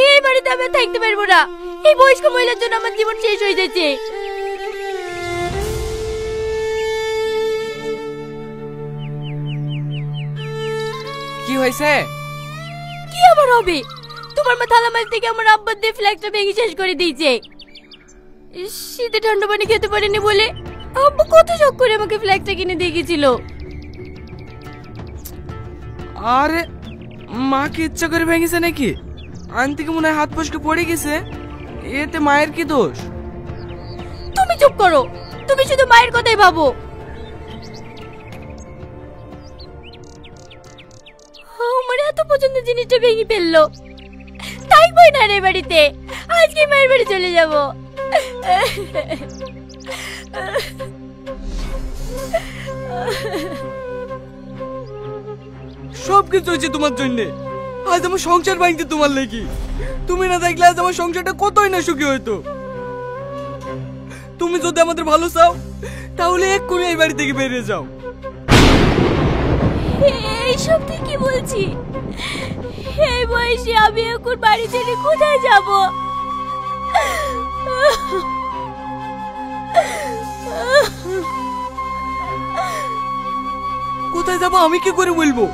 এই বাড়িতে আমি আর থাকতে পারবো না। এই বয়স্ক মহিলার জন্য আমার জীবন শেষ হয়ে যাচ্ছে। কি হয়েছে? কি আবার হবে? তোমার মা থালা মাছ থেকে আমার আব্বার দিয়ে ফ্ল্যাগটা ভেঙে শেষ করে দিয়েছে। শীতে ঠান্ডা পানি খেতে পারেনি বলে আব্বু কত শখ করে আমাকে ফ্ল্যাগটা কিনে দিয়ে গেছিল। আরে মা কি ইচ্ছা করে ভেঙেছে নাকি? আনতে কি মনে হয় হাত ফসকে পড়ে গেছে। এতে মায়ের কি দোষ? তুমি চুপ করো, তুমি শুধু মায়ের কথাই ভাবো। আমার এত পছন্দের জিনিসটা ভেঙে ফেললো। থাকবোই না রে বাড়িতে, আজকে মায়ের বাড়ি চলে যাব। সব কিছু হয়েছে তোমার জন্য। আজ আমার সংসার ভাঙতে তোমার লেগে। তুমি না দেখলে আজ আমার সংসারটা কতই না সুখী হইতো। তুমি যদি আমাদের ভালো চাও তাহলে এক্ষুনি এই বাড়ি থেকে বেরিয়ে যাও। এইসব তুই কি বলছি? এই বয়সে আমি এখন বাড়ি ছেড়ে কোথায় যাব? কোথায় যাবো আমি কি করে বলবো?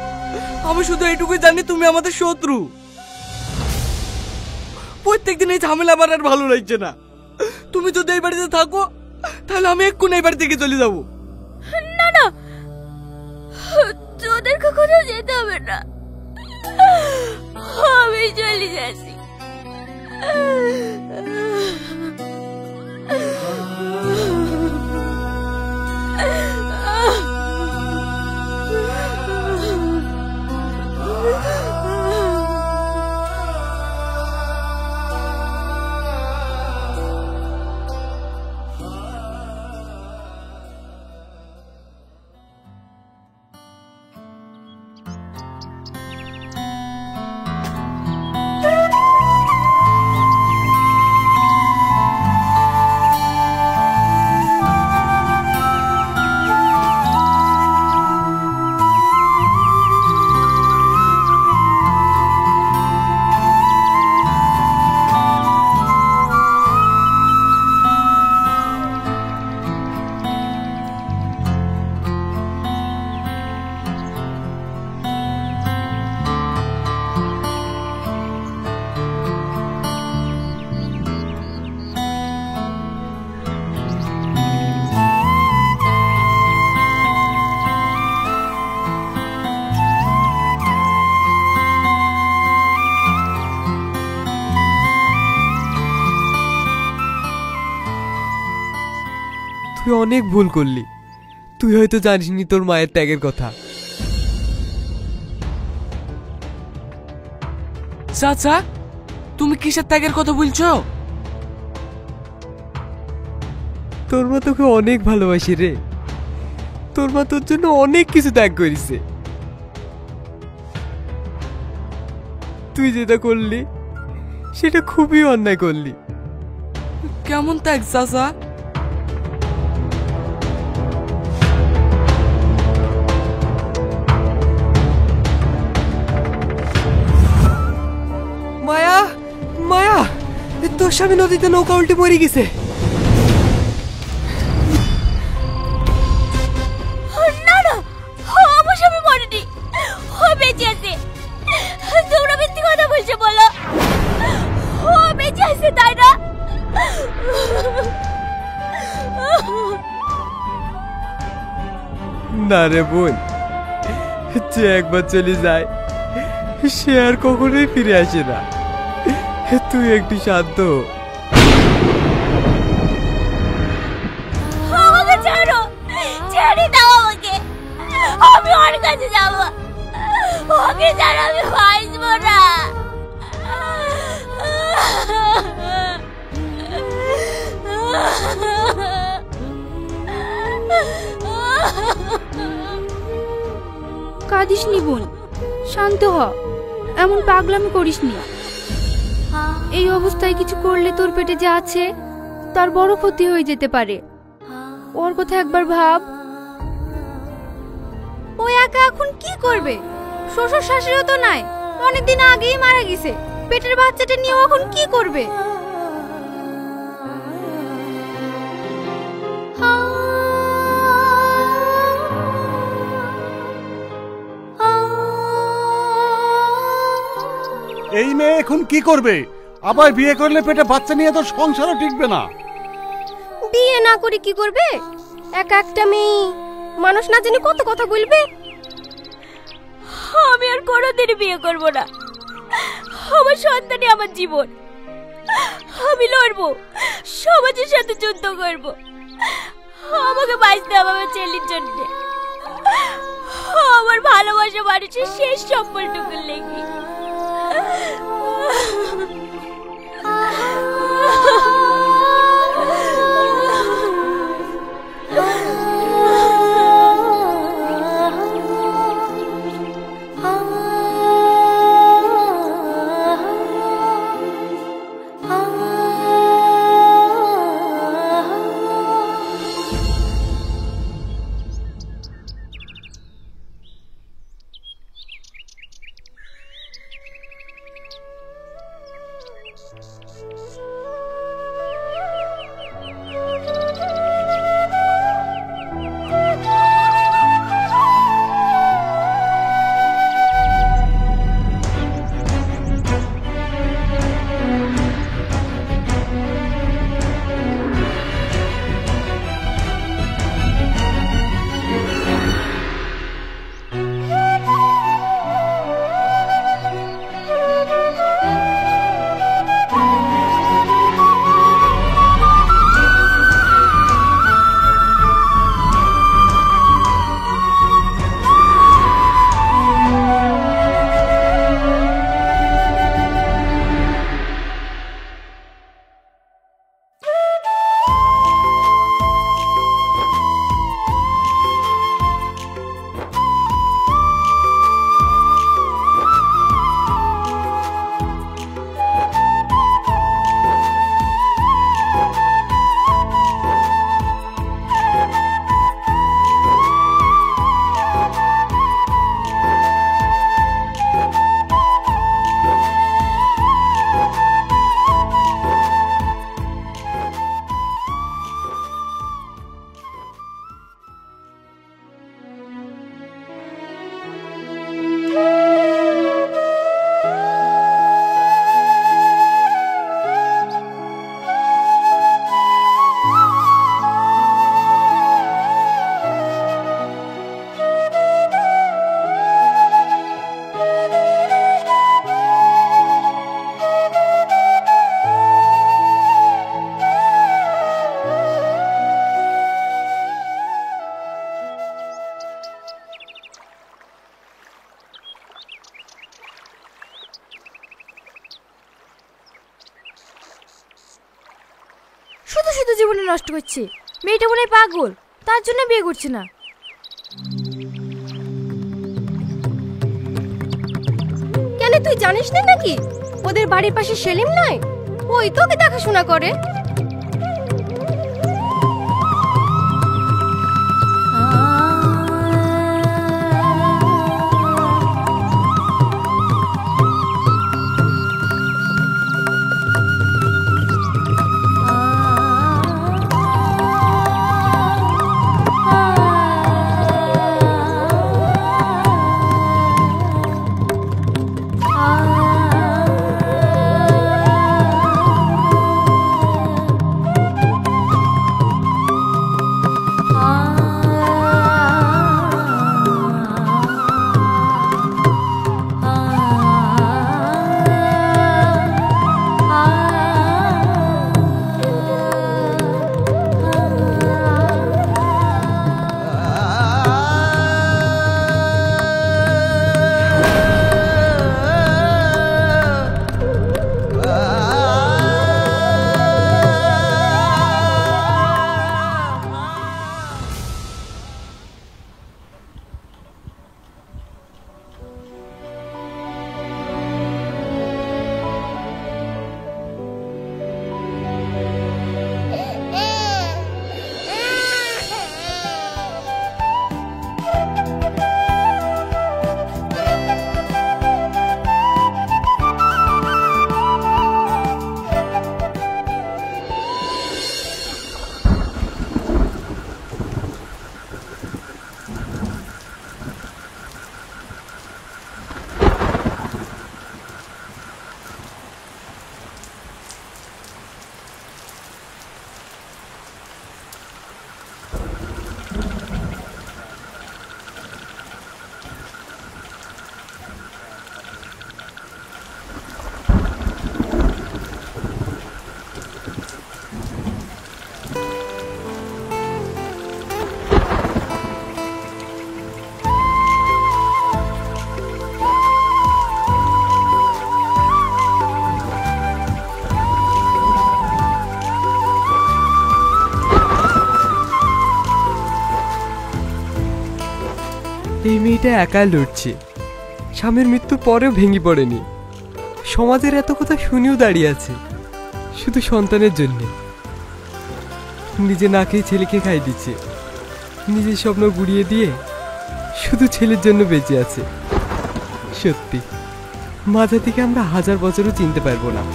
আমি শুধু এইটুকুই জানি তুমি আমাদের শত্রু। প্রত্যেকদিন এই ঝামেলা আমার আর ভালো লাগছে না। তুমি যদি এই বাড়িতে থাকো তাহলে আমি এক্ষুনি এই বাড়ি থেকে চলে যাবো। না না, তোদের কখনো যেতে হবে না, আমি চলে যাচ্ছি। তুই অনেক ভুল করলি। তুই হয়তো জানিসনি তোর মায়ের ত্যাগের কথা। চাচা, তুমি কিসের ত্যাগের কথা বলছো? তোর মা তোকে অনেক ভালোবাসে রে। তোর মা তোর জন্য অনেক কিছু ত্যাগ করেছে। তুই যেটা করলি সেটা খুবই অন্যায় করলি। কেমন ত্যাগ চাচা? মায়া, মায়া, তোর স্বামী নদীতে নৌকা উল্টে মরে গেছে। না না, আমার স্বামী মরেনি, ও বেঁচে আছে। তোমরা মিথ্যে কথা বলছো বলো? ও বেঁচে আছে তাই না? না রে বোন, যে একবার চলে যায় সে আর কখনোই ফিরে আসে না। তুই একটু শান্ত হ। আমাকে ছাড়ো, ছেড়ে দাও আমাকে, আমি ওর কাছে যাবো। ওকে ছাড়া আমি বাঁচবো না। কাঁদিস নি বোন, শান্ত হ, এমন পাগলামি করিস নি। এই অবস্থায় কিছু করলে তোর পেটে যা আছে তার বড় ক্ষতি হয়ে যেতে পারে। ওর কথা একবার ভাব। ও একা এখন কি করবে? শ্বশুর শাশুড়িও তো নাই, অনেকদিন আগেই মারা গেছে। পেটের বাচ্চাটা নিয়ে এখন কি করবে? এই মেয়ে এখন কি করবে? আবার বিয়ে করলে পেটে বাচ্চা নিয়ে তো সংসারও টিকবে না। বিয়ে না করে কি করবে? একা একটা মেয়ে মানুষ না জানি কত কথা বলবে। আমি আর কোনোদিন বিয়ে করব না। আমার সন্তানই আমার জীবন। আমি লড়বো, সমাজের সাথে যুদ্ধ করব। আমাকে বাঁচতে হবে আমার ছেলের জন্য, আমার ভালোবাসা মানুষের শেষ সম্বলটুকুর লেগে। শুধু শুধু জীবনে নষ্ট করছে। মেয়েটা মনে হয় পাগল, তার জন্য বিয়ে করছে না। কেন তুই জানিস না নাকি ওদের বাড়ির পাশে সেলিম নাই? ওই তোকে দেখাশোনা করে। এই মেয়েটা একাই লড়ছে, স্বামীর মৃত্যুর পরেও ভেঙে পড়েনি। সমাজের এত কথা শুনেও দাঁড়িয়ে আছে শুধু সন্তানের জন্য। নিজে না খেয়ে ছেলেকে খাই দিচ্ছে, নিজের স্বপ্ন গুড়িয়ে দিয়ে শুধু ছেলের জন্য বেঁচে আছে। সত্যি মাঝে থেকে আমরা 1000 বছরও চিনতে পারবো না।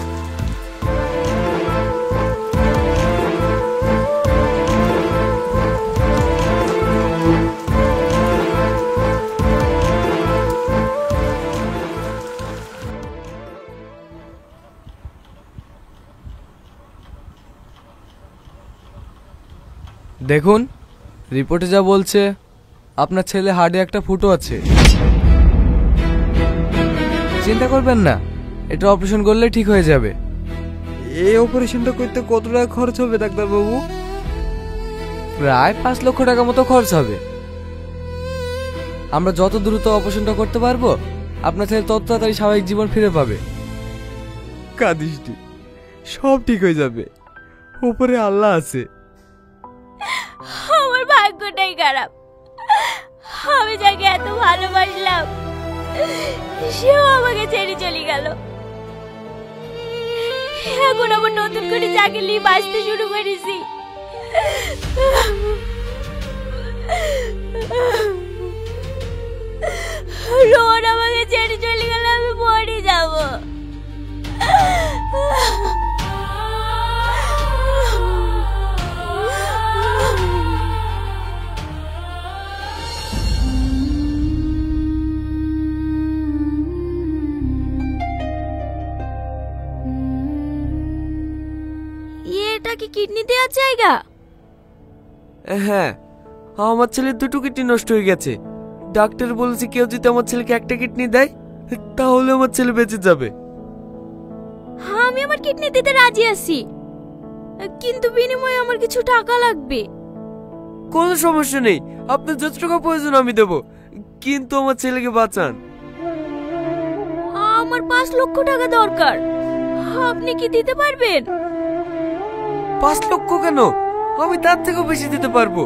দেখুন, রিপোর্টে যা বলছে আপনার ছেলে হার্টে একটা ফুটো আছে। চিন্তা করবেন না, এটা অপারেশন করলে ঠিক হয়ে যাবে। এই অপারেশনটা করতে কত টাকা খরচ হবে ডাক্তারবাবু? প্রায় 5 লক্ষ টাকা মতো খরচ হবে। আমরা যত দ্রুত অপারেশনটা করতে পারবো আপনার ছেলে তত তাড়াতাড়ি স্বাভাবিক জীবন ফিরে পাবে। কাঁদিসটি, সব ঠিক হয়ে যাবে, উপরে আল্লাহ আছে। আমার ভাগ্যটাই খারাপ। আমি যাকে এত ভালোবাসলাম সেও আমাকে ছেড়ে চলে গেল। এখন আবার নতুন করে যাকে নিয়ে বাঁচতে শুরু করেছি। রোহন আমাকে ছেড়ে চলে গেলে আমি মরে যাব। এটা কি কিডনি দেওয়ার জায়গা? হ্যাঁ, আমার ছেলের 2টো কিডনি নষ্ট হয়ে গেছে। ডাক্তার বলেছে কেউ যদি আমার ছেলেকে একটা কিডনি দেয় তাহলে আমার ছেলে বেঁচে যাবে। আমি আমার কিডনি দিতে রাজি আছি, কিন্তু বিনিময়ে আমার কিছু টাকা লাগবে। কোনো সমস্যা নেই, আপনার যত টাকা প্রয়োজন আমি দেবো, কিন্তু আমার ছেলেকে বাঁচান। আমার 5 লক্ষ টাকা দরকার, আপনি কি দিতে পারবেন? 5 লক্ষ কেন, আমি তার থেকেও বেশি দিতে পারবো।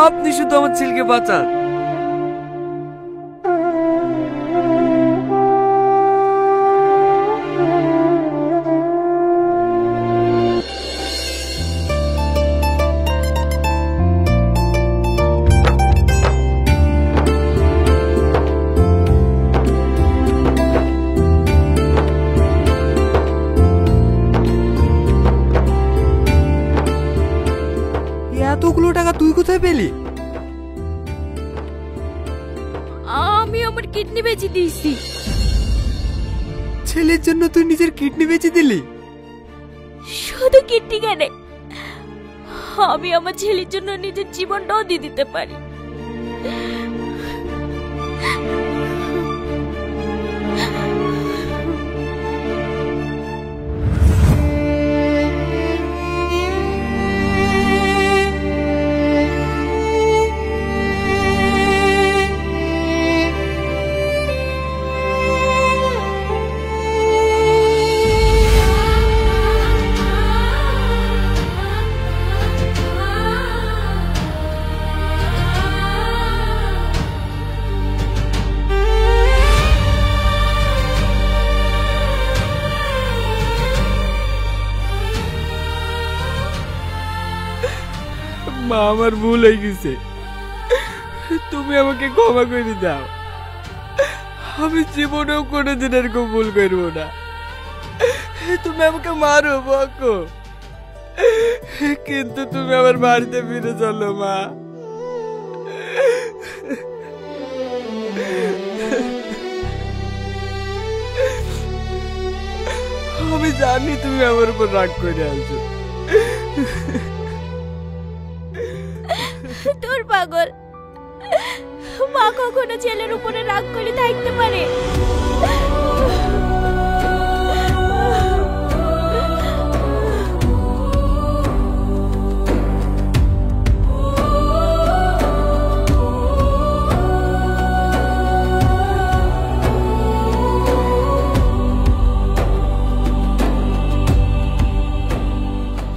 আপনি শুধু আমার ছেলেকে বাঁচান। এতগুলো টাকা তুই কোথায় পেলি? আমি আমার কিডনি বেচে দিয়েছি। ছেলের জন্য তুই নিজের কিডনি বেচে দিলি? শুধু কিডনি কেন, আমি আমার ছেলের জন্য নিজের জীবনটাও দিয়ে দিতে পারি। মা, আমার ভুল হয়ে গেছে, তুমি আমাকে ক্ষমা করে দাও। আমি জীবনেও কোনোদিন এরকম ভুল করবো না। তুমি আমাকে মারো বকো, কিন্তু তুমি আমার বাড়িতে ফিরে চলো মা। আমি জানি তুমি আমার উপর রাগ করে আছো। তোর পাগল, মা কখনো ছেলের উপরে রাগ করে থাকতে পারে?